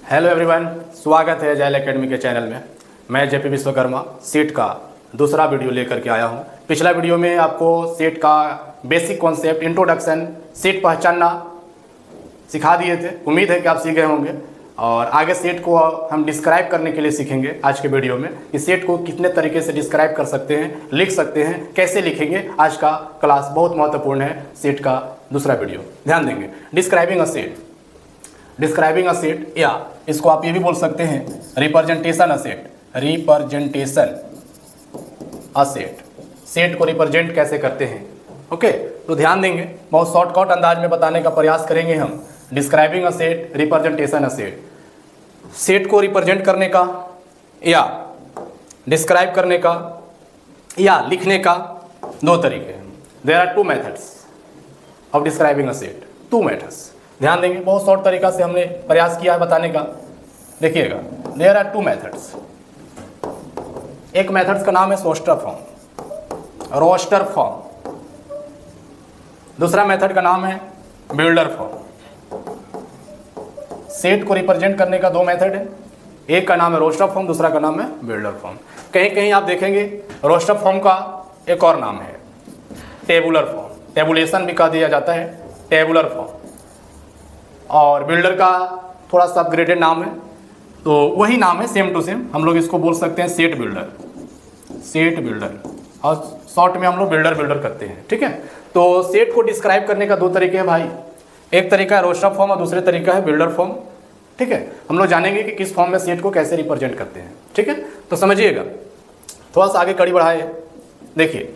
Hello everyone, स्वागत है जाइल एकेडमी के चैनल में। मैं जेपी विश्वकर्मा सेट का दूसरा वीडियो लेकर के आया हूं। पिछला वीडियो में आपको सेट का बेसिक कॉन्सेप्ट, इंट्रोडक्शन, सेट पहचानना सिखा दिए थे। उम्मीद है कि आप सीख गए होंगे और आगे सेट को हम डिस्क्राइब करने के लिए सीखेंगे आज के वीडियो में कि सेट को कितने तरीके से डिस्क्राइब कर सकते हैं, लिख सकते हैं, कैसे लिखेंगे। आज का क्लास बहुत महत्वपूर्ण है, सेट का दूसरा वीडियो ध्यान देंगे। डिस्क्राइबिंग अ सेट या इसको आप ये भी बोल सकते हैं रिप्रेजेंटेशन अ सेट। सेट को रिप्रेजेंट कैसे करते हैं, ओके। तो ध्यान देंगे, बहुत शॉर्टकट अंदाज में बताने का प्रयास करेंगे हम। Describing a set, representation a set. Set को रिप्रेजेंट करने का या डिस्क्राइब करने का या लिखने का दो तरीके हैं। There are two methods of describing a set, two methods. ध्यान देंगे, बहुत शॉर्ट तरीका से हमने प्रयास किया है बताने का। देखिएगा, देयर आर टू मेथड्स। एक मेथड्स का नाम है रोस्टर फॉर्म। दूसरा मेथड का नाम है बिल्डर फॉर्म। सेट को रिप्रेजेंट करने का दो मेथड है, एक का नाम है रोस्टर फॉर्म, दूसरा का नाम है बिल्डर फॉर्म। कहीं कहीं आप देखेंगे रोस्टर फॉर्म का एक और नाम है टेबुलर फॉर्म। टेबुलेशन भी कह दिया जाता है, टेबुलर फॉर्म। और बिल्डर का थोड़ा सा अपग्रेडेड नाम है, तो वही नाम है, सेम टू सेम। हम लोग इसको बोल सकते हैं सेट बिल्डर, और शॉर्ट में हम लोग बिल्डर करते हैं, ठीक है। तो सेट को डिस्क्राइब करने का दो तरीके हैं भाई। एक तरीका है रोस्टर फॉर्म और दूसरे तरीका है बिल्डर फॉर्म, ठीक है। हम लोग जानेंगे कि किस फॉर्म में सेट को कैसे रिप्रेजेंट करते हैं, ठीक है। तो समझिएगा, थोड़ा सा आगे कड़ी बढ़ाए। देखिए,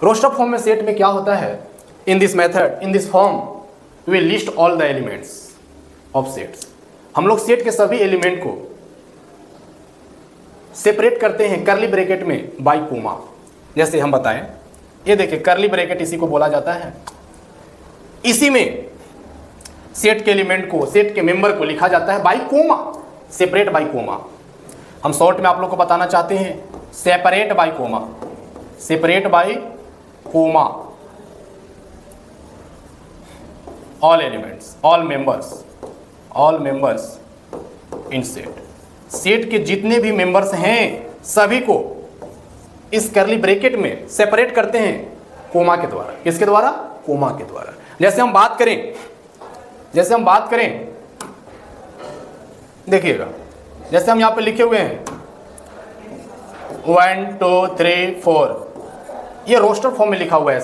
रोस्टर फॉर्म में सेट में क्या होता है, in this method, in this form we list all the elements of sets. हम लोग सेट के सभी एलिमेंट को सेपरेट करते हैं कर्ली ब्रैकेट में बाय कोमा। जैसे हम बताएं, ये देखिए कर्ली ब्रैकेट इसी को बोला जाता है। इसी में सेट के एलिमेंट को, सेट के मेंबर को लिखा जाता है by comma, separate by comma. हम शॉर्ट में आप लोग को बताना चाहते हैं separate by comma. All elements, all members in set के जितने भी मेंबर्स हैं सभी को इस कर्ली ब्रैकेट में सेपरेट करते हैं कोमा के द्वारा। किसके द्वारा? कोमा के द्वारा। जैसे हम बात करें, देखिएगा, जैसे हम यहां पे लिखे हुए हैं 1 2 3 4, ये रोस्टर फॉर्म में लिखा हुआ है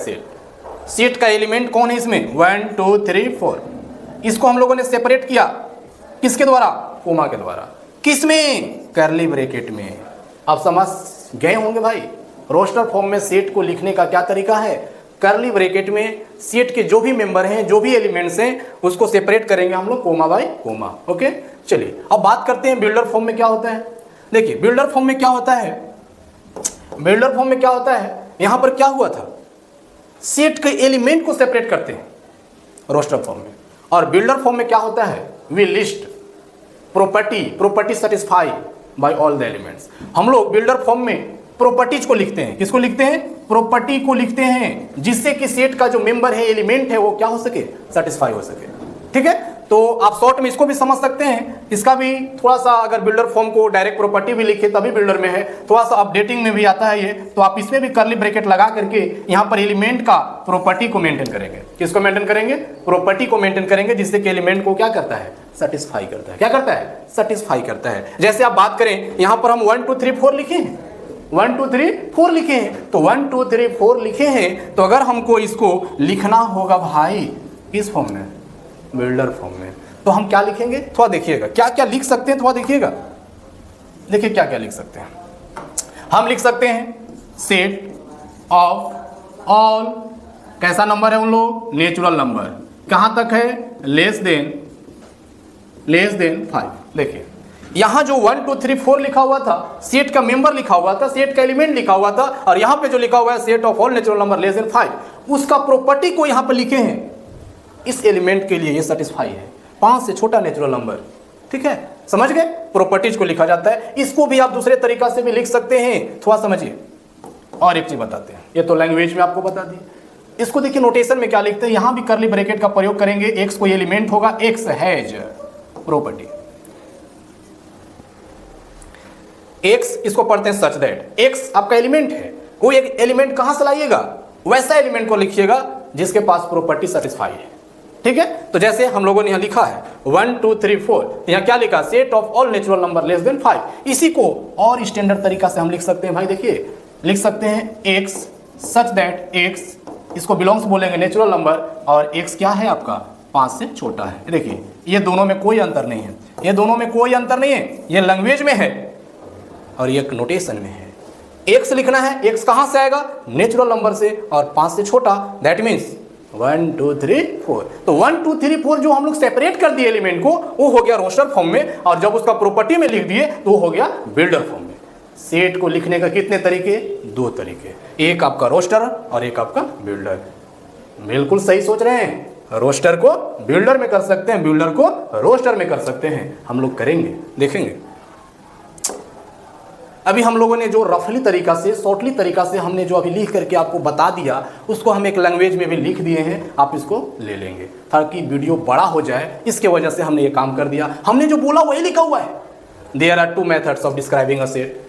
सेट का एलिमेंट कौन है इसमें? 1 2 3 4। इसको हम लोगों ने सेपरेट किया किसके द्वारा? कोमा के द्वारा। किसमें? कर्ली ब्रैकेट में। आप समझ गए होंगे भाई, रोस्टर फॉर्म में सेट को लिखने का क्या तरीका है। कर्ली ब्रैकेट में सेट के जो भी मेंबर हैं, जो भी एलिमेंट्स हैं, उसको सेपरेट करेंगे हम लोग कोमा बाय कोमा, ओके। चलिए अब बात करते हैं बिल्डर फॉर्म में क्या होता है। देखिए, बिल्डर फॉर्म में क्या होता है, यहां पर क्या हुआ था, सेट के एलिमेंट को सेपरेट करते हैं रोस्टर फॉर्म में। और बिल्डर फॉर्म में क्या होता है, we list property satisfy by all the elements. हम लोग बिल्डर फॉर्म में प्रॉपर्टीज को लिखते हैं। किसको लिखते हैं? प्रॉपर्टी को लिखते हैं, जिससे कि सेट का जो मेंबर है, एलिमेंट है, वो क्या हो सके, सेटिस्फाई हो सके, ठीक है। तो आप शॉर्ट में इसको भी समझ सकते हैं। इसका भी थोड़ा सा, अगर बिल्डर फॉर्म को डायरेक्ट प्रॉपर्टी भी लिखे तभी बिल्डर में है, थोड़ा सा अपडेटिंग में भी आता है ये। तो आप इसमें भी कर्ली ब्रैकेट लगा करके यहाँ पर एलिमेंट का प्रॉपर्टी को मेंटेन करेंगे। किसको मेंटेन करेंगे? प्रॉपर्टी को मेंटेन करेंगे, जिससे कि एलिमेंट को क्या करता है, सेटिस्फाई करता है। क्या करता है? सेटिस्फाई करता है। जैसे आप बात करें, यहाँ पर हम 1 2 3 4 लिखे हैं, 1 2 3 4 लिखे हैं। तो 1 2 3 4 लिखे हैं, तो अगर हमको इसको लिखना होगा भाई किस फॉर्म में? बिल्डर फॉर्म में। तो हम क्या लिखेंगे, थोड़ा देखिएगा क्या क्या लिख सकते हैं, थोड़ा देखिएगा। देखिए क्या क्या लिख सकते हैं। हम लिख सकते हैं सेट ऑफ ऑल, कैसा नंबर है उन लोग? Natural number. कहां तक है? Less than 5। देखिए यहां जो 1 2 3 4 लिखा हुआ था, सेट का मेंबर लिखा हुआ था, सेट का एलिमेंट लिखा हुआ था, और यहां पे जो लिखा हुआ है set of all natural number less than 5, उसका प्रॉपर्टी को यहां पे लिखे हैं। इस एलिमेंट के लिए ये सेटिस्फाई है, 5 से छोटा नेचुरल नंबर, ठीक है। समझ गए? प्रॉपर्टीज को लिखा जाता है। इसको भी आप दूसरे तरीका से भी लिख सकते हैं, थोड़ा समझिए। और एक चीज बताते हैं, ये तो लैंग्वेज में आपको बता दी। इसको देखिए नोटेशन में क्या लिखते हैं, यहां भी कर्ली ब्रैकेट का प्रयोग करेंगे। एक्स कोई एलिमेंट होगा, एक्स हैज, प्रॉपर्टी। एक्स इसको पढ़ते हैं सच दैट एक्स आपका एलिमेंट है, कोई एक एलिमेंट कहां से लाइएगा, वैसा एलिमेंट को लिखिएगा जिसके पास प्रॉपर्टी सेटिस्फाई है। ठीक है, तो जैसे हम लोगों ने यहां लिखा है 1 2 3 4, यहां क्या लिखा, set of all natural number less than 5। इसी को और स्टैंडर्ड तरीका से हम लिख सकते हैं भाई, देखिए लिख सकते हैं एक्स सच दैट एक्स, इसको बिलोंग्स बोलेंगे नेचुरल नंबर, और एक्स क्या है आपका 5 से छोटा है। देखिए ये दोनों में कोई अंतर नहीं है, ये दोनों में कोई अंतर नहीं है, ये लैंग्वेज में है और ये नोटेशन में है। एक्स लिखना है, एक्स कहां से आएगा, नेचुरल नंबर से, और 5 से छोटा, दैट मीन्स 1 2 3 4। तो 1 2 3 4 जो हम लोग सेपरेट कर दिए एलिमेंट को, वो हो गया रोस्टर फॉर्म में, और जब उसका प्रॉपर्टी में लिख दिए तो वो हो गया बिल्डर फॉर्म में। सेट को लिखने का कितने तरीके, 2 तरीके, एक आपका रोस्टर और एक आपका बिल्डर। बिल्कुल सही सोच रहे हैं, रोस्टर को बिल्डर में कर सकते हैं, बिल्डर को रोस्टर में कर सकते हैं। हम लोग करेंगे, देखेंगे। अभी हम लोगों ने जो रफली तरीका से, शॉर्टली तरीका से हमने जो अभी लिख करके आपको बता दिया, उसको हम एक लैंग्वेज में भी लिख दिए हैं, आप इसको ले लेंगे ताकि वीडियो बड़ा हो जाए। इसके वजह से हमने ये काम कर दिया, हमने जो बोला वही लिखा हुआ है। There are 2 methods of describing a set,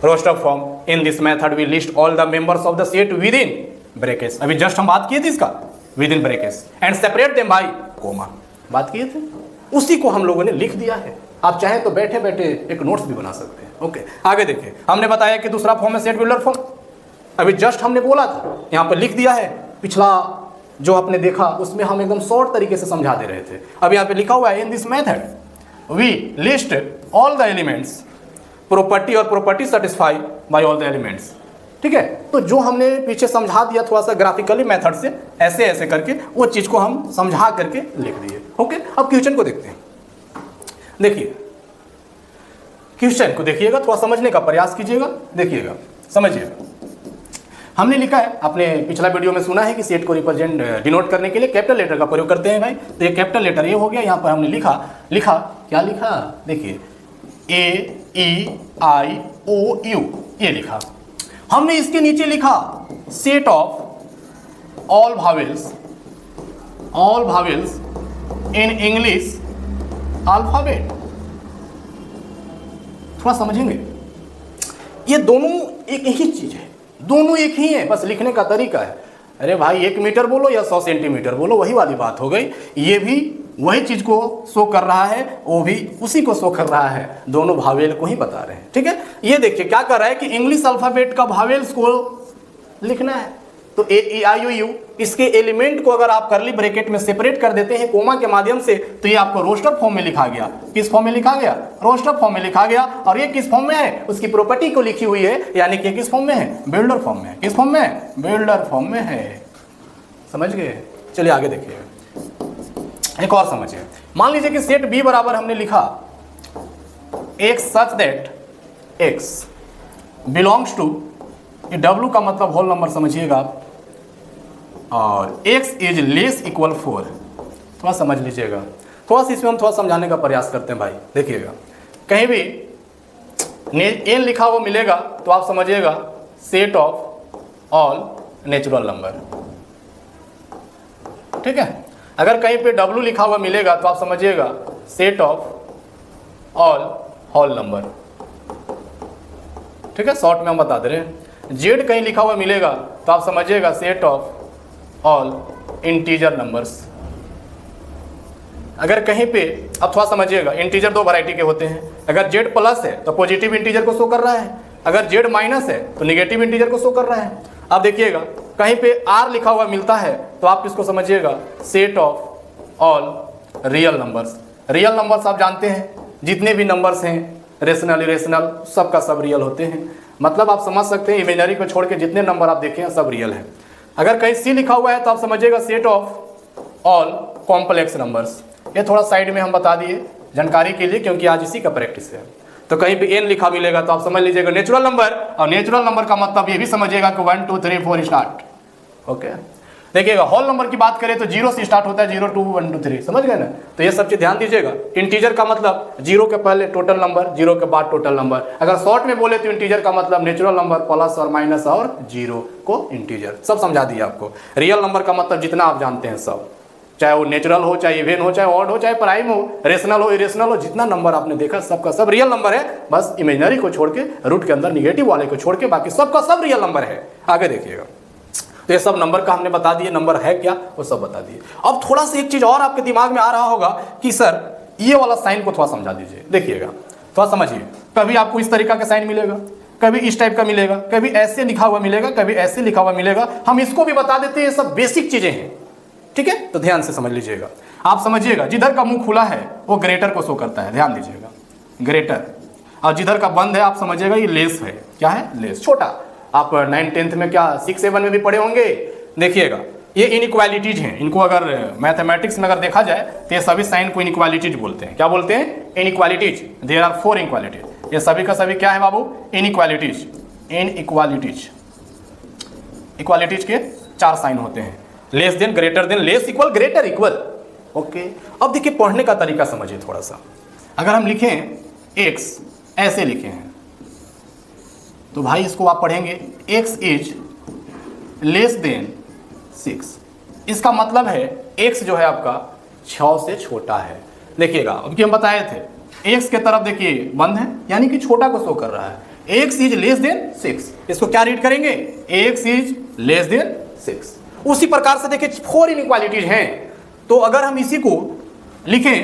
roster form. In this method we list all the members of the set with in brackets. अभी जस्ट हम बात किए थे इसका, with in brackets, and separate them by comma, बात किए थे, उसी को हम लोगों ने लिख दिया है। आप चाहें तो बैठे बैठे एक नोट्स भी बना सकते हैं। ओके, आगे देखिए, हमने बताया कि दूसरा फॉर्म है सेट बिल्डर फॉर्म। अभी जस्ट हमने बोला था, यहाँ पर लिख दिया है। पिछला जो आपने देखा उसमें हम एकदम शॉर्ट तरीके से समझा दे रहे थे। अब यहाँ पे लिखा हुआ है in this method we list all the elements, property और property satisfy by all the elements. ठीक है, तो जो हमने पीछे समझा दिया थोड़ा सा ग्राफिकली मेथड से, ऐसे ऐसे करके वो चीज को हम समझा करके लिख दिए। ओके, अब क्वेश्चन को देखते हैं। देखिए क्वेश्चन को देखिएगा, थोड़ा समझने का प्रयास कीजिएगा, देखिएगा, समझिएगा। हमने लिखा है, आपने पिछला वीडियो में सुना है कि सेट को रिप्रेजेंट डिनोट करने के लिए कैपिटल लेटर का प्रयोग करते हैं भाई। तो ये कैपिटल लेटर ये हो गया, यहाँ पर हमने लिखा क्या लिखा, देखिए AEIOU ये लिखा। हमने इसके नीचे लिखा set of all vowels in English alphabet. थोड़ा समझेंगे, ये दोनों एक ही चीज है, दोनों एक ही है, बस लिखने का तरीका है। अरे भाई 1 मीटर बोलो या 100 सेंटीमीटर बोलो, वही वाली बात हो गई। ये भी वही चीज को शो कर रहा है, वो भी उसी को शो कर रहा है, दोनों भावेल को ही बता रहे हैं। ठीक है, ये देखिए क्या कर रहा है कि इंग्लिश अल्फाबेट का भावेल्स को लिखना है। तो AEIOU, इसके एलिमेंट को अगर आप करली ब्रैकेट में सेपरेट कर देते हैं कोमा के माध्यम से, तो ये आपको रोस्टर फॉर्म में लिखा गया। किस फॉर्म में लिखा गया, रोस्टर फॉर्म में लिखा गया। और ये किस फॉर्म में है, उसकी प्रॉपर्टी को लिखी हुई है, यानी कि किस फॉर्म में है, बिल्डर फॉर्म में। किस फॉर्म में, बिल्डर फॉर्म में है। समझ गए, चलिए आगे देखिए, एक और समझिए। मान लीजिए कि सेट बी बराबर हमने लिखा X such that X belongs to, W का मतलब होल नंबर समझिएगा आप, और x इज लेस इक्वल 4। थोड़ा समझ लीजिएगा, थोड़ा सा इसमें हम थोड़ा समझाने का प्रयास करते हैं भाई। देखिएगा, कहीं भी n लिखा हुआ मिलेगा तो आप समझिएगा set of all natural number. ठीक है, अगर कहीं पे W लिखा हुआ मिलेगा तो आप समझिएगा set of all whole number. ठीक है, शॉर्ट में हम बता दे रहे हैं। Z कहीं लिखा हुआ मिलेगा तो आप समझिएगा set of all integer numbers. अगर कहीं पे, अब थोड़ा समझिएगा, इंटीजर 2 वैरायटी के होते हैं। अगर Z प्लस है तो पॉजिटिव इंटीजर को शो कर रहा है, अगर Z माइनस है तो निगेटिव इंटीजर को शो कर रहा है। अब देखिएगा, कहीं पे R लिखा हुआ मिलता है तो आप इसको समझिएगा set of all real numbers. Real numbers आप जानते हैं, जितने भी नंबर्स हैं रेशनल इरेशनल सबका सब रियल होते हैं। मतलब आप समझ सकते हैं इमेजिनरी को छोड़ के जितने नंबर आप देखें सब रियल है। अगर कहीं सी लिखा हुआ है तो आप समझिएगा set of all complex numbers. ये थोड़ा साइड में हम बता दिए जानकारी के लिए, क्योंकि आज इसी का प्रैक्टिस है। तो कहीं भी n लिखा मिलेगा तो आप समझ लीजिएगा नेचुरल नंबर, और नेचुरल नंबर का मतलब ये भी समझिएगा कि 1 2 3 4 स्टार्ट। ओके, देखिएगा होल नंबर की बात करें तो 0 से स्टार्ट होता है, 0 2 1 2 3, समझ गए ना। तो ये सब चीज ध्यान दीजिएगा। इंटीजर का मतलब 0 के पहले टोटल नंबर, 0 के बाद टोटल नंबर। अगर शॉर्ट में बोले तो इंटीजर का मतलब नेचुरल नंबर प्लस और माइनस और 0 को इंटीजर। सब समझा दिया आपको। रियल नंबर का मतलब जितना आप जानते हैं सब। चाहे वो नेचुरल हो, चाहे इवन हो, चाहे ऑड हो, चाहे प्राइम हो, रेशनल हो, इरेशनल हो, जितना नंबर आपने देखा सबका सब रियल नंबर है, बस इमेजिनरी को छोड़ के, रूट के अंदर निगेटिव वाले को छोड़ के बाकी सबका सब रियल नंबर है। आगे देखिएगा, तो ये सब नंबर का हमने बता दिए, नंबर है क्या वो सब बता दिए। अब थोड़ा सा एक चीज और आपके दिमाग में आ रहा होगा कि सर ये वाला साइन को थोड़ा समझा दीजिए। देखिएगा, थोड़ा समझिए, कभी आपको इस तरीका का साइन मिलेगा, कभी इस टाइप का मिलेगा, कभी ऐसे लिखा हुआ मिलेगा, कभी ऐसे लिखा हुआ मिलेगा। हम इसको भी बता देते हैं, ये सब बेसिक चीजें हैं, ठीक है। तो ध्यान से समझ लीजिएगा, आप समझिएगा, जिधर का मुंह खुला है वो ग्रेटर को शो करता है, ध्यान दीजिएगा, ग्रेटर। और जिधर का बंद है आप समझिएगा ये लेस है, क्या है, लेस, छोटा। आप 9th 10th में क्या 6 7 में भी पढ़े होंगे। देखिएगा, ये इनइक्वालिटीज हैं, इनको अगर मैथमेटिक्स में अगर देखा जाए तो ये सभी साइन को इनइक्वालिटीज बोलते हैं। क्या बोलते हैं? इनइक्वालिटीज। There are 4 inequalities. ये सभी का सभी क्या है बाबू? इनइक्वालिटीज। इनइक्वालिटीज, इक्वालिटीज के 4 साइन होते हैं, less than, greater than, less, equal, greater, equal. Okay, अब देखिए पढ़ने का तरीका समझिए थोड़ा सा। अगर हम लिखें x, ऐसे लिखे हैं, तो भाई इसको आप पढ़ेंगे x इज लेस देन 6। इसका मतलब है x जो है आपका 6 से छोटा है। देखिएगा, अब कि हम बताए थे x के तरफ देखिए बंद है, यानी कि छोटा को शो कर रहा है। x इज लेस देन 6, इसको क्या रीड करेंगे? x is less than 6। उसी प्रकार से देखिए 4 इनइक्वालिटीज हैं, तो अगर हम इसी को लिखें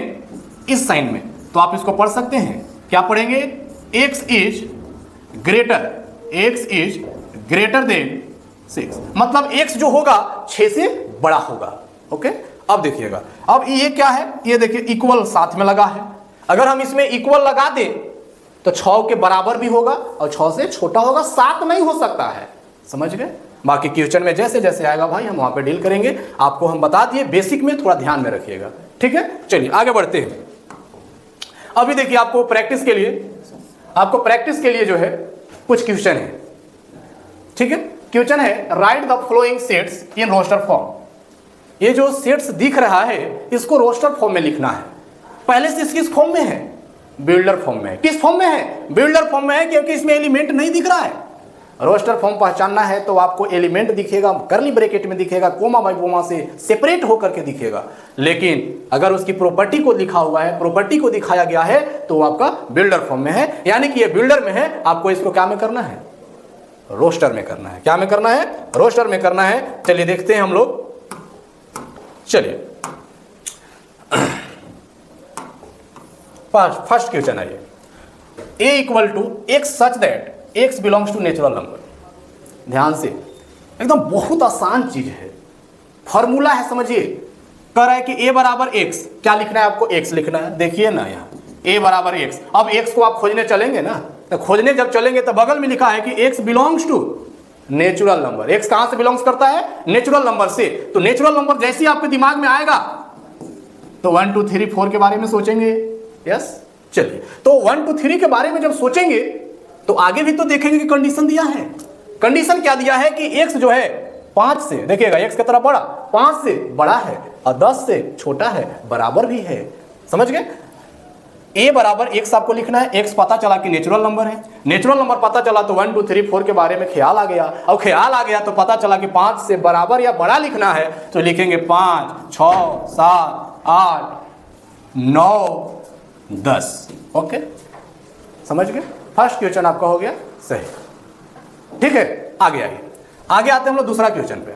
इस साइन में तो आप इसको पढ़ सकते हैं, क्या पढ़ेंगे? x इज ग्रेटर देन 6, मतलब x जो होगा 6 से बड़ा होगा। ओके, अब देखिएगा, अब ये क्या है? ये देखिए इक्वल साथ में लगा है, अगर हम इसमें इक्वल लगा दें तो 6 के बराबर भी होगा और 6 से छोटा होगा, 7 नहीं हो सकता है। समझ गए? बाकी क्वेश्चन में जैसे जैसे आएगा भाई हम वहां पे डील करेंगे, आपको हम बता दिए, बेसिक में थोड़ा ध्यान में रखिएगा, ठीक है। चलिए आगे बढ़ते हैं। अभी देखिए आपको प्रैक्टिस के लिए जो है कुछ क्वेश्चन है, ठीक है। क्वेश्चन है, write the following sets in roster form. ये जो सेट्स दिख रहा है इसको रोस्टर फॉर्म में लिखना है। पहले से किस फॉर्म में है? बिल्डर फॉर्म में है। किस फॉर्म में है? बिल्डर फॉर्म में है, क्योंकि इसमें एलिमेंट नहीं दिख रहा है। रोस्टर फॉर्म पहचानना है तो आपको एलिमेंट दिखेगा, कर्ली ब्रैकेट में दिखेगा, कोमा बाई कोमा से सेपरेट होकर के दिखेगा। लेकिन अगर उसकी प्रॉपर्टी को लिखा हुआ है, प्रॉपर्टी को दिखाया गया है, तो आपका बिल्डर फॉर्म में है, यानी कि ये बिल्डर में है। आपको इसको क्या में करना है? रोस्टर में करना है। क्या में करना है? रोस्टर में करना है। चलिए देखते हैं हम लोग। चलिए फर्स्ट क्वेश्चन है ये, a equal to x such that x belongs to natural number. ध्यान से, एकदम बहुत आसान चीज है, फॉर्मूला है, समझिए। कह रहा है कि a बराबर x, क्या लिखना है आपको? x लिखना है। देखिए ना यहाँ a बराबर x। अब x को आप खोजने चलेंगे ना, तो खोजने जब चलेंगे तो बगल में लिखा है कि x belongs to natural number. x कहां से बिलोंग्स करता है? नेचुरल नंबर से। तो नेचुरल नंबर जैसे ही आपके दिमाग में आएगा तो 1 2 3 4 के बारे में सोचेंगे। यस, चलिए, तो 1 2 3 के बारे में जब सोचेंगे तो आगे भी तो देखेंगे कि कंडीशन दिया है। कंडीशन क्या दिया है कि x जो है 5 से, देखिएगा x की तरफ बड़ा, 5 से बड़ा है और 10 से छोटा है, बराबर भी है। समझ गए? a बराबर x आपको लिखना है। x पता चला कि नेचुरल नंबर है, नेचुरल नंबर पता चला तो 1 2 3 4 के बारे में ख्याल आ गया, और ख्याल आ गया तो पता चला कि 5 से बराबर या बड़ा लिखना है, तो लिखेंगे 5 6 7 8 9 10। ओके, समझ गए? फर्स्ट क्वेश्चन आपका हो गया सही, ठीक है। आगे आगे आते हैं हम लोग दूसरा क्वेश्चन पे।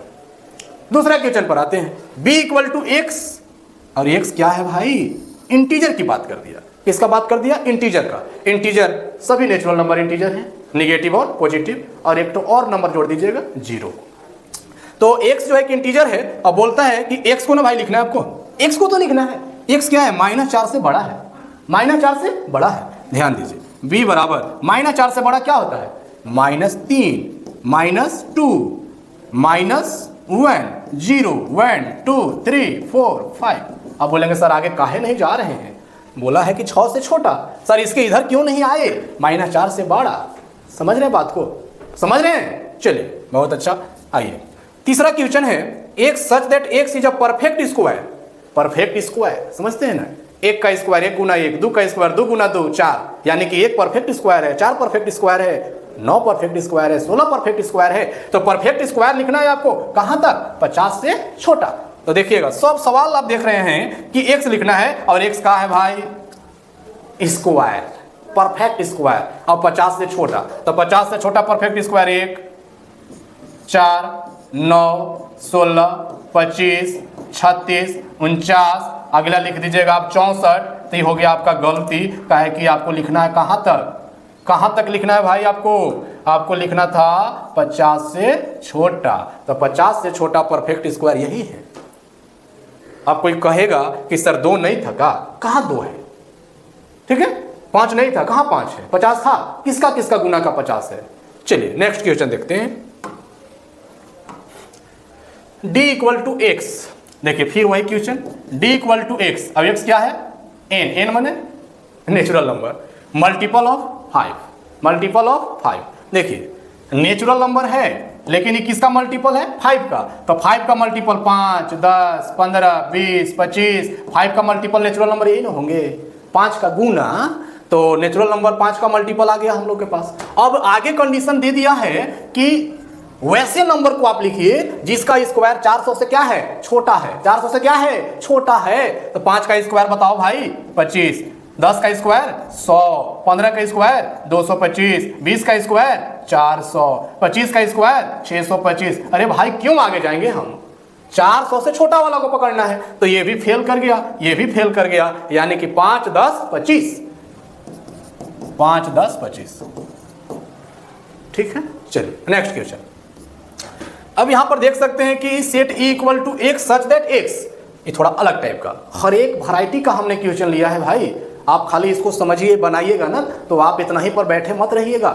दूसरा क्वेश्चन पर आते हैं, b इक्वल टू x, और x क्या है भाई? इंटीजर की बात कर दिया। किसका बात कर दिया? इंटीजर का। इंटीजर सभी नेचुरल नंबर इंटीजर हैं, निगेटिव और पॉजिटिव, और एक तो और नंबर जोड़ दीजिएगा 0। तो x जो है कि इंटीजर है, अब बोलता है कि x को ना भाई लिखना है आपको, x को तो लिखना है। x क्या है? -4 से बड़ा है, -4 से बड़ा है। ध्यान दीजिए, b बराबर -4 से बड़ा क्या होता है? -3 -2 -1 0 1 2 3 4 5। अब बोलेंगे सर आगे काहे नहीं जा रहे हैं? बोला है कि 6 से छोटा, सर इसके इधर क्यों नहीं आए? -4 से बड़ा। समझ रहे हैं बात को? समझ रहे हैं? चलिए बहुत अच्छा। आइए तीसरा क्वेश्चन है, एक सच that x is a perfect square. Perfect square समझते हैं ना? 1 का स्क्वायर 1 गुना 1, 2 का स्क्वायर 2 गुना 2 4, यानी कि 1 परफेक्ट स्क्वायर है, 4 परफेक्ट स्क्वायर है, 9 परफेक्ट स्क्वायर है, 16 परफेक्ट स्क्वायर है। तो परफेक्ट स्क्वायर लिखना है आपको कहां तक? 50 से छोटा। तो देखिएगा सब सवाल आप देख रहे हैं कि x लिखना है और x का है भाई स्क्वायर, परफेक्ट स्क्वायर, और 50 से छोटा, तो 50 से छोटा परफेक्ट स्क्वायर 1, 4, 9, 16, 25, 36, 49, अगला लिख दीजिएगा आप 64। तो ये हो गया आपका गलती, काहे कि आपको लिखना है कहाँ तक लिखना है भाई, आपको लिखना था 50 से छोटा, तो 50 से छोटा परफेक्ट स्क्वायर यही है। अब कोई कहेगा कि सर 2 नहीं था का, कहाँ 2 है, ठीक है, 5 नहीं था, कहाँ 5 है, 50 था, किसका किसका गुना का 50 है। चलिए नेक्स्ट क्वेश्चन देखते हैं। d इक्वल टू एक्स, देखिए फिर वही क्वेश्चन, d इक्वल टू एक्स, अब x क्या है n माने नेचुरल नंबर, मल्टीपल ऑफ 5, देखिए नेचुरल नंबर है लेकिन ये किसका मल्टीपल है, 5 का, तो 5 का मल्टीपल 5, 10, 15, 20, 25, 5 का मल्टीपल नेचुरल नंबर यही ना होंगे, 5 का गुना, तो नेचुरल नंबर 5 का मल्टीपल आ गया हम लोग के पास। अब आगे कंडीशन दे दिया है कि वैसे नंबर को आप लिखिए जिसका स्क्वायर 400 से क्या है, छोटा है, 400 से क्या है, छोटा है, तो 5 का स्क्वायर बताओ भाई 25, 10 का स्क्वायर 100, 15 का स्क्वायर 225, 20 का स्क्वायर 400, 25 का स्क्वायर 625। अरे भाई क्यों आगे जाएंगे हम, 400 से छोटा वाला को पकड़ना है, तो ये भी फेल कर गया, ये भी फेल कर गया, यानी कि 5, 10, 25, 5, 10, 25, ठीक है। चलिए नेक्स्ट क्वेश्चन। अब यहां पर देख सकते हैं कि set E equal to X such that X, ये थोड़ा अलग टाइप का, हर एक वैरायटी का हमने क्वेश्चन लिया है भाई। आप खाली इसको समझिए बनाइएगा ना, तो आप इतना ही पर बैठे मत रहिएगा,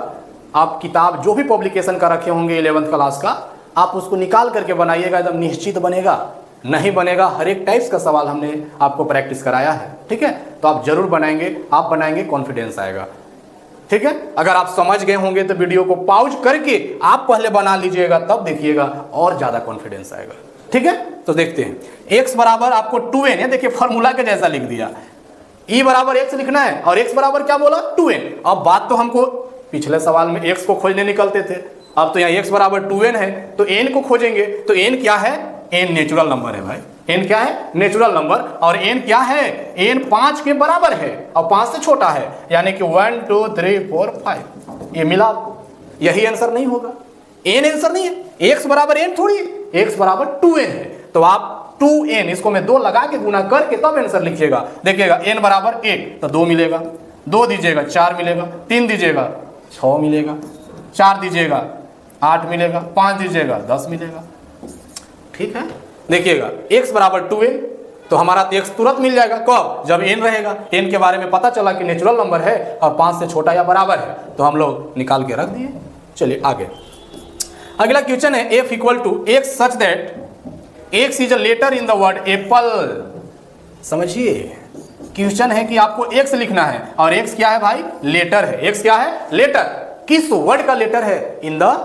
आप किताब जो भी पब्लिकेशन का रखे होंगे 11th क्लास का, आप उसको निकाल करके बनाइएगा, एकदम निश्चित बनेगा, नहीं बनेगा हर एक टाइप्स का सवाल हमने आपको प्रैक्टिस कराया है, ठीक है। तो आप जरूर बनाएंगे, आप बनाएंगे कॉन्फिडेंस आएगा, ठीक है। अगर आप समझ गए होंगे तो वीडियो को पॉज करके आप पहले बना लीजिएगा, तब देखिएगा और ज्यादा कॉन्फिडेंस आएगा, ठीक है। तो देखते हैं x बराबर आपको 2n है, देखिए फॉर्मूला के जैसा लिख दिया, e बराबर x लिखना है और x बराबर क्या बोला 2n। अब बात तो हमको पिछले सवाल में x को खोजने निकलते थे, अब तो यहाँ x बराबर 2n है तो n को खोजेंगे, तो n क्या है, n नेचुरल नंबर है भाई, n क्या है नेचुरल नंबर, और n क्या है, n 5 के बराबर है और 5 से छोटा है, यानी कि 1, 2, 3, 4, 5, ये मिला, यही आंसर नहीं होगा, n आंसर नहीं है, x बराबर n थोड़ी है, x बराबर 2n है, तो आप 2n इसको मैं 2 लगा के गुना करके तब आंसर लिखिएगा। देखिएगा n बराबर 1 तो 2 मिलेगा, 2 दीजिएगा 4 मिलेगा, 3 दीजिएगा 6 मिलेगा, 4 दीजिएगा 8 मिलेगा, 5 दीजिएगा 10 मिलेगा, ठीक है। देखिएगा x बराबर 2n, तो हमारा तो x तुरंत मिल जाएगा, कब, जब n रहेगा, n के बारे में पता चला कि नेचुरल नंबर है और 5 से छोटा या बराबर है, तो हम लोग निकाल के रख दिए। चलिए आगे, अगला क्वेश्चन है f equal to x such that x is a letter in the word apple. समझिए क्वेश्चन है कि आपको x लिखना है और x क्या है भाई, लेटर है, x क्या है, लेटर, किस वर्ड का लेटर है, इन द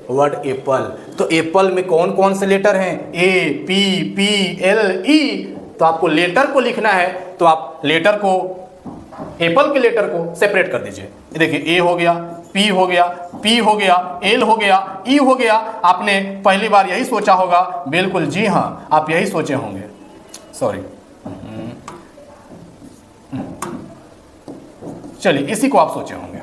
वर्ड एप्पल। तो एप्पल में कौन कौन से लेटर हैं, A, P, P, L, E, तो आपको लेटर को लिखना है, तो आप लेटर को, एप्पल के लेटर को सेपरेट कर दीजिए। देखिए A हो गया, P हो गया, P हो गया, L हो गया, E हो गया। आपने पहली बार यही सोचा होगा, बिल्कुल जी हाँ आप यही सोचे होंगे, सॉरी, चलिए इसी को आप सोचे होंगे,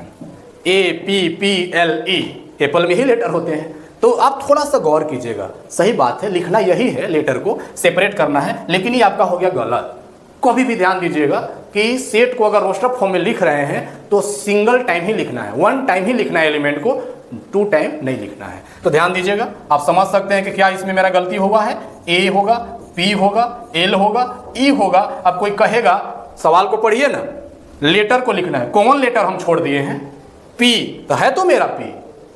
A, P, P, L, E, Apple में ही लेटर होते हैं। तो आप थोड़ा सा गौर कीजिएगा, सही बात है लिखना यही है, लेटर को सेपरेट करना है, लेकिन ये आपका हो गया गलत। कभी भी ध्यान दीजिएगा कि सेट को अगर रोस्टर फॉर्म में लिख रहे हैं तो सिंगल टाइम ही लिखना है, 1 टाइम ही लिखना है एलिमेंट को, 2 टाइम नहीं लिखना है। तो ध्यान दीजिएगा, आप समझ सकते हैं कि क्या इसमें मेरा गलती हुआ है, A होगा, P होगा, L होगा, E होगा। अब कोई कहेगा, सवाल को पढ़िए ना, लेटर को लिखना है, कौन लेटर हम छोड़ दिए हैं, P, तो है तो मेरा P,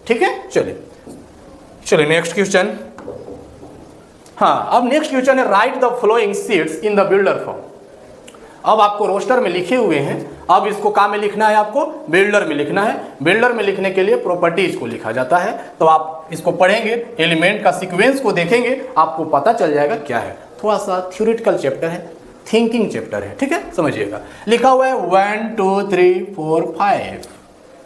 ठीक है। चलिए नेक्स्ट क्वेश्चन। हाँ, अब नेक्स्ट क्वेश्चन है write the following seats in the builder form. अब आपको रोस्टर में लिखे हुए हैं, अब इसको कहाँ में लिखना है, आपको बिल्डर में लिखना है। बिल्डर में लिखने के लिए प्रॉपर्टीज को लिखा जाता है, तो आप इसको पढ़ेंगे, एलिमेंट का सीक्वेंस को देखेंगे, आपको पता चल जाएगा क्या है। थोड़ा सा थ्योरेटिकल चैप्टर है, थिंकिंग चैप्टर है, ठीक है, समझिएगा। लिखा हुआ है 1, 2, 3, 4, 5,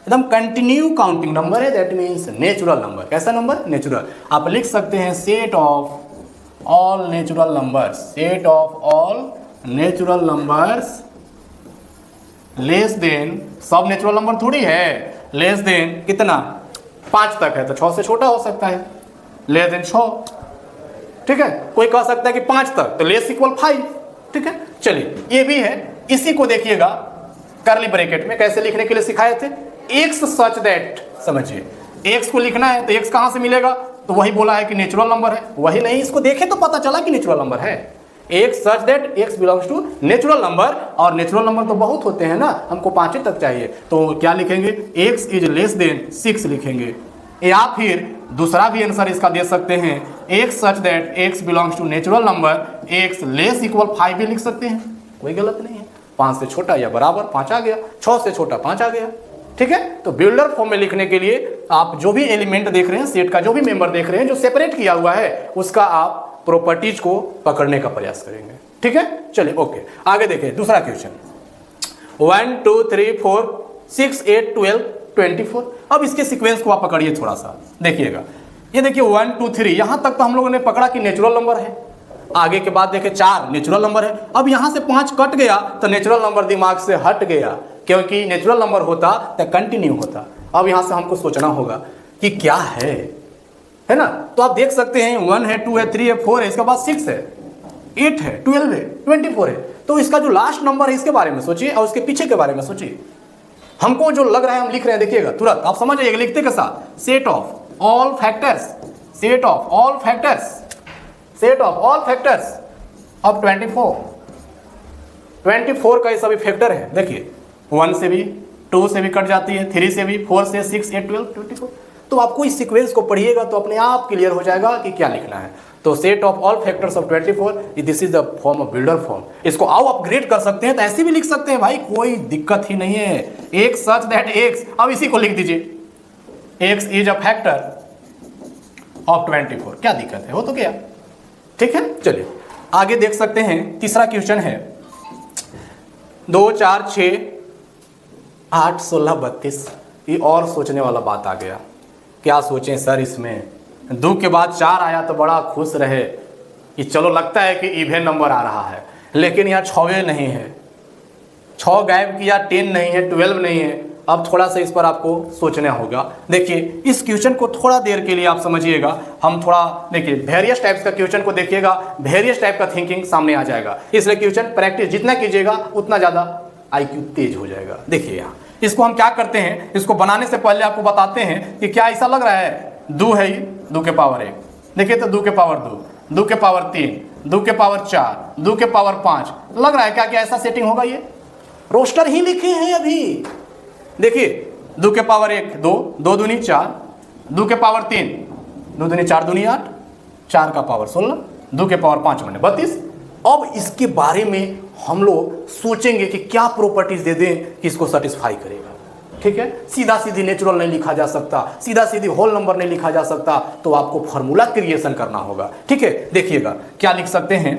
एकदम कंटिन्यू काउंटिंग नंबर है, दैट मीन्स नेचुरल नंबर। कैसा नंबर, नेचुरल। आप लिख सकते हैं set of all natural numbers, set of all natural numbers less than, सब नेचुरल नंबर थोड़ी है, लेस देन कितना 5 तक है तो 6 से छोटा हो सकता है, लेस देन 6, ठीक है। कोई कह सकता है कि 5 तक तो लेस इक्वल 5, ठीक है। चलिए ये भी है, इसी को देखिएगा करली ब्रैकेट में कैसे लिखने के लिए सिखाए थे, एक्स सच दैट, समझिए एक्स को लिखना है तो एक्स कहां से मिलेगा, तो वही बोला है कि नेचुरल नंबर है, वही नहीं, इसको देखे तो पता चला कि नेचुरल नंबर है, X such that X belongs to natural number, और नेचुरल नंबर तो बहुत होते हैं ना, हमको 5 तक चाहिए, तो क्या लिखेंगे, एक्स इज लेस देन 6 लिखेंगे, या फिर दूसरा भी आंसर इसका दे सकते हैं, X such that X belongs to natural number, X less equal 5 भी लिख सकते हैं, कोई गलत नहीं है, 5 से छोटा या बराबर 5 आ गया, 6 से छोटा 5 आ गया, ठीक है। तो बिल्डर फॉर्म में लिखने के लिए आप जो भी एलिमेंट देख रहे हैं, सेट का जो भी मेंबर देख रहे हैं जो सेपरेट किया हुआ है, उसका आप प्रॉपर्टीज को पकड़ने का प्रयास करेंगे, ठीक है। चलिए ओके, आगे देखिए दूसरा क्वेश्चन, 1 2 3 4 6 8 12 24। अब इसके सीक्वेंस को आप पकड़िए थोड़ा सा, देखिएगा, ये देखिए 1 2 3, यहां तक तो हम लोगों ने पकड़ा कि नेचुरल नंबर है, आगे के बाद देखे 4 नेचुरल नंबर है, अब यहां से 5 कट गया तो नेचुरल नंबर दिमाग से हट गया, क्योंकि नेचुरल नंबर होता तो कंटिन्यू होता। अब यहां से हमको सोचना होगा कि क्या है ना, तो आप देख सकते हैं 1 है, 2 है, 3 है, 4 है, इसके बाद 6 है, 8 है, 12 है, 24 है, तो इसका जो लास्ट नंबर है इसके बारे में सोचिए और उसके पीछे के बारे में सोचिए। हमको जो लग रहा है हम लिख रहे हैं, देखिएगा तुरंत आप समझ जाइएगा लिखते के साथ, set of all factors, set of all factors, set of all factors of 24 का ये सभी फैक्टर है, देखिए 1 से भी, 2 से भी कट जाती है, 3 से भी, 4 से, 6 8 12 24। तो आपको इस सीक्वेंस को पढ़िएगा तो अपने आप क्लियर हो जाएगा कि क्या लिखना है। तो set of all factors of 24, this is the form of builder form. इसको आओ अपग्रेड कर सकते हैं तो ऐसे भी लिख सकते हैं भाई, कोई दिक्कत ही नहीं है, एक्स सच दैट एक्स, अब इसी को लिख दीजिए, x is a factor of 24, क्या दिक्कत है, वो तो क्या, ठीक है। चलिए आगे देख सकते हैं, तीसरा क्वेश्चन है 2 4 6 8 16 32। ये और सोचने वाला बात आ गया, क्या सोचें सर इसमें, 2 के बाद 4 आया तो बड़ा खुश रहे कि चलो लगता है कि इवन नंबर आ रहा है, लेकिन यहाँ 6 नहीं है, 6 गायब किया, 10 नहीं है, 12 नहीं है। अब थोड़ा सा इस पर आपको सोचना होगा। देखिए इस क्वेश्चन को थोड़ा देर के लिए आप समझिएगा, हम थोड़ा देखिए वेरियस टाइप्स का क्वेश्चन को देखिएगा, वेरियस टाइप का थिंकिंग सामने आ जाएगा, इसलिए क्वेश्चन प्रैक्टिस जितना कीजिएगा उतना ज़्यादा IQ तेज हो जाएगा। देखिए यहाँ इसको हम क्या करते हैं, इसको बनाने से पहले आपको बताते हैं कि क्या ऐसा लग रहा है, 2 है, 2 के पावर 1, देखिए तो 2 के पावर 2, 2 के पावर 3, 2 के पावर 4, 2 के पावर 5, लग रहा है क्या क्या ऐसा सेटिंग होगा, ये रोस्टर ही लिखे हैं अभी। देखिए 2 के पावर 1 2, 2 दूनी 4, 2 के पावर 3, 2 दूनी 4 दूनी 8, 4 का पावर 16, 2 के पावर 5 मैंने 32। अब इसके बारे में हम लोग सोचेंगे कि क्या प्रॉपर्टीज दे दें कि इसको सेटिस्फाई करेगा, ठीक है। सीधा सीधी नेचुरल नहीं लिखा जा सकता, सीधा सीधी होल नंबर नहीं लिखा जा सकता, तो आपको फॉर्मूला क्रिएशन करना होगा, ठीक है। देखिएगा क्या लिख सकते हैं,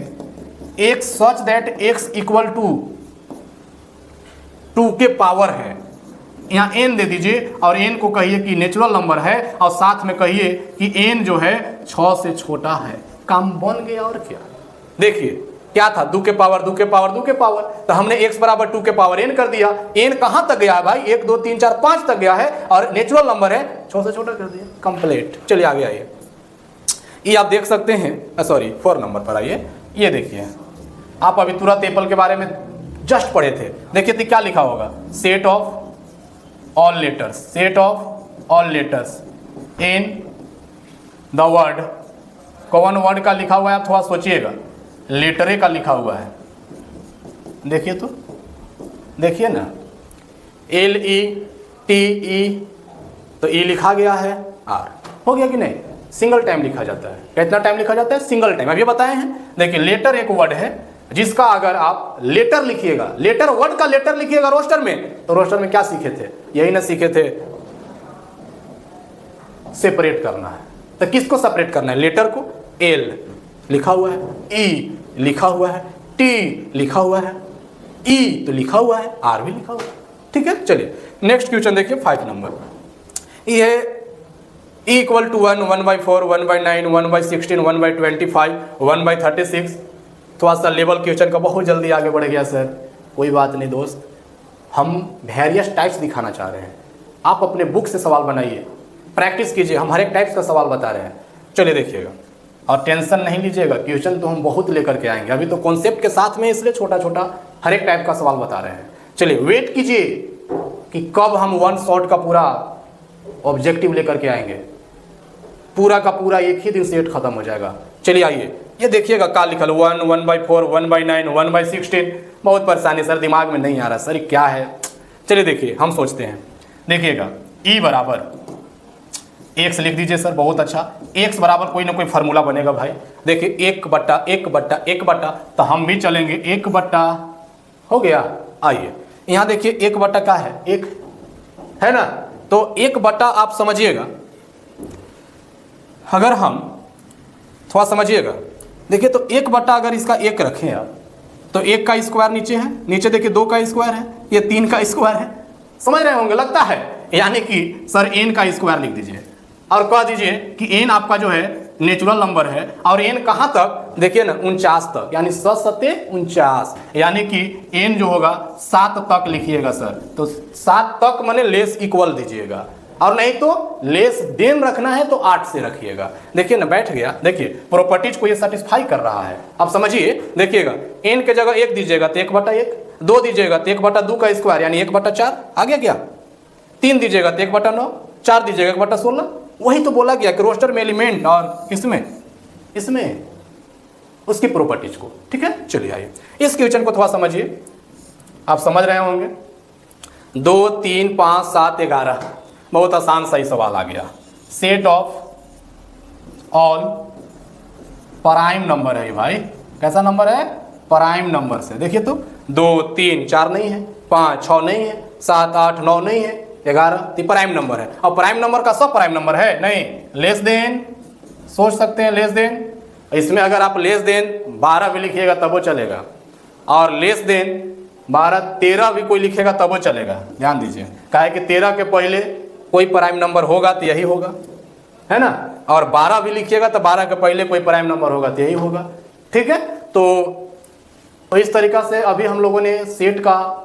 X such that X equal to 2 के पावर है, यहाँ n दे दीजिए और n को कहिए कि नेचुरल नंबर है, और साथ में कहिए कि n जो है 6 से छोटा है, काम बन गया। और क्या देखिए क्या था, 2 के पावर 2 के पावर 2 के पावर, तो हमने x बराबर 2 के पावर n कर दिया, n कहां तक गया है भाई, 1 2 3 4 5 तक गया है, और नेचुरल नंबर है 6 से छोटा कर दिया, कंप्लीट। चलिए आगे आइए, ये आप देख सकते हैं, सॉरी 4 नंबर पर आइए, ये देखिए आप अभी तुरंत एप्पल के बारे में जस्ट पढ़े थे, देखिए तो क्या लिखा होगा, set of all letters, set of all letters in the word, कौन वर्ड का लिखा हुआ है आप थोड़ा सोचिएगा, लेटरे का लिखा हुआ है, देखिए तो देखिए ना, LETE, तो E लिखा गया है, R हो गया कि नहीं, सिंगल टाइम लिखा जाता है, कितना टाइम लिखा जाता है, सिंगल टाइम, अभी बताए हैं। देखिए लेटर एक वर्ड है जिसका अगर आप लेटर लिखिएगा, लेटर वर्ड का लेटर लिखिएगा रोस्टर में, तो रोस्टर में क्या सीखे थे, यही ना सीखे थे, सेपरेट करना है, तो किसको सेपरेट करना है, लेटर को, L लिखा हुआ है, E लिखा हुआ है, T लिखा हुआ है, E तो लिखा हुआ है, R भी लिखा हुआ है, ठीक है। चलिए नेक्स्ट क्वेश्चन देखिए 5 नंबर, ये E इक्वल टू 1, 1/4, 1/9, 1/16, 1/25, 1/36। थोड़ा सा लेवल क्वेश्चन का बहुत जल्दी आगे बढ़ गया सर। कोई बात नहीं दोस्त, हम वेरियस टाइप्स दिखाना चाह रहे हैं। आप अपने बुक से सवाल बनाइए, प्रैक्टिस कीजिए, हम हर एक टाइप्स का सवाल बता रहे हैं। चलिए देखिएगा, और टेंशन नहीं लीजिएगा, क्वेश्चन तो हम बहुत लेकर के आएंगे। अभी तो कॉन्सेप्ट के साथ में, इसलिए छोटा छोटा हर एक टाइप का सवाल बता रहे हैं। चलिए वेट कीजिए कि कब हम वन शॉट का पूरा ऑब्जेक्टिव लेकर के आएंगे। पूरा का पूरा एक ही दिन सेट खत्म हो जाएगा। चलिए आइए, ये देखिएगा क्या लिखल 1, 1/4, 1/9, 1/16। बहुत परेशानी सर, दिमाग में नहीं आ रहा सर क्या है। चलिए देखिए, हम सोचते हैं। देखिएगा E बराबर x लिख दीजिए सर, बहुत अच्छा। x बराबर कोई ना कोई फार्मूला बनेगा भाई। देखिए 1/1/1/1, तो हम भी चलेंगे 1/, हो गया। आइए यहाँ देखिए 1/, क्या है, 1 है ना। तो 1/, आप समझिएगा, अगर हम थोड़ा समझिएगा, देखिए तो 1/, अगर इसका 1 रखें आप, तो 1 का स्क्वायर नीचे है, नीचे देखिए 2 का स्क्वायर है, ये 3 का स्क्वायर है। समझ रहे होंगे लगता है, यानी कि सर n का स्क्वायर लिख दीजिए और कह दीजिए कि n आपका जो है नेचुरल नंबर है, और n कहाँ तक, देखिए ना 49 तक, यानी 7×7 = 49, यानी कि n जो होगा 7 तक लिखिएगा सर। तो 7 तक माने लेस इक्वल दीजिएगा, और नहीं तो लेस देन रखना है तो 8 से रखिएगा। देखिए ना बैठ गया। देखिए प्रॉपर्टीज को ये सेटिस्फाई कर रहा है। अब समझिए, देखिएगा n के जगह 1 दीजिएगा तो 1/1, 2 दीजिएगा तो 1/2 का स्क्वायर यानी 1/4 आ गया क्या, 3 दीजिएगा तो 1/9, 4 दीजिएगा 1/16। वही तो बोला गया कि रोस्टर में एलिमेंट और इसमें उसकी प्रॉपर्टीज को। ठीक है, चलिए आइए इस क्वेश्चन को थोड़ा समझिए। आप समझ रहे होंगे। 2, 3, 5, 7, 11, बहुत आसान सही सवाल आ गया। Set of all prime number है भाई। कैसा नंबर है, प्राइम नंबर से। देखिए तो 2, 3, 4 नहीं है, 5, 6 नहीं है, 7, 8, 9 नहीं है, 11 तो प्राइम नंबर है। और प्राइम नंबर का सब प्राइम नंबर है नहीं, लेस देन सोच सकते हैं, लेस देन। इसमें अगर आप लेस देन 12 भी लिखिएगा तब वो चलेगा, और लेस देन 12, 13 भी कोई लिखेगा तब वो चलेगा। ध्यान दीजिए, काहे कि 13 के पहले कोई प्राइम नंबर होगा तो यही होगा, है ना। और 12 भी लिखिएगा तो 12 के पहले कोई प्राइम नंबर होगा तो यही होगा। ठीक है, तो इस तरीका से अभी हम लोगों ने सेट का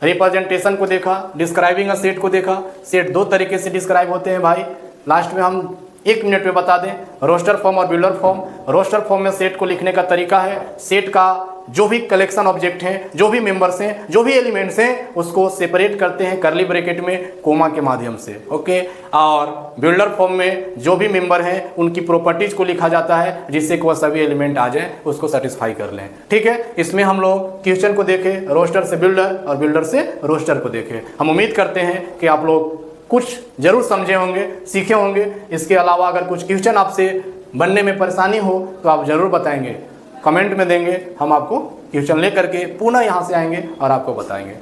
रिप्रेजेंटेशन को देखा, डिस्क्राइबिंग अ सेट को देखा। सेट 2 तरीके से डिस्क्राइब होते हैं भाई। लास्ट में हम 1 मिनट में बता दें, रोस्टर फॉर्म और बिल्डर फॉर्म। रोस्टर फॉर्म में सेट को लिखने का तरीका है, सेट का जो भी कलेक्शन ऑब्जेक्ट हैं, जो भी मेंबर्स हैं, जो भी एलिमेंट्स हैं, उसको सेपरेट करते हैं करली ब्रैकेट में कोमा के माध्यम से। ओके, और बिल्डर फॉर्म में जो भी मेंबर हैं उनकी प्रॉपर्टीज को लिखा जाता है, जिससे कि वह सभी एलिमेंट आ जाए, उसको सेटिस्फाई कर लें। ठीक है, इसमें हम लोग क्वेश्चन को देखे, रोस्टर से बिल्डर और बिल्डर से रोस्टर को देखे। हम उम्मीद करते हैं कि आप लोग कुछ जरूर समझे होंगे, सीखे होंगे। इसके अलावा अगर कुछ क्वेश्चन आपसे बनने में परेशानी हो तो आप ज़रूर बताएंगे, कमेंट में देंगे। हम आपको क्वेश्चन लेकर के पुनः यहाँ से आएंगे और आपको बताएंगे।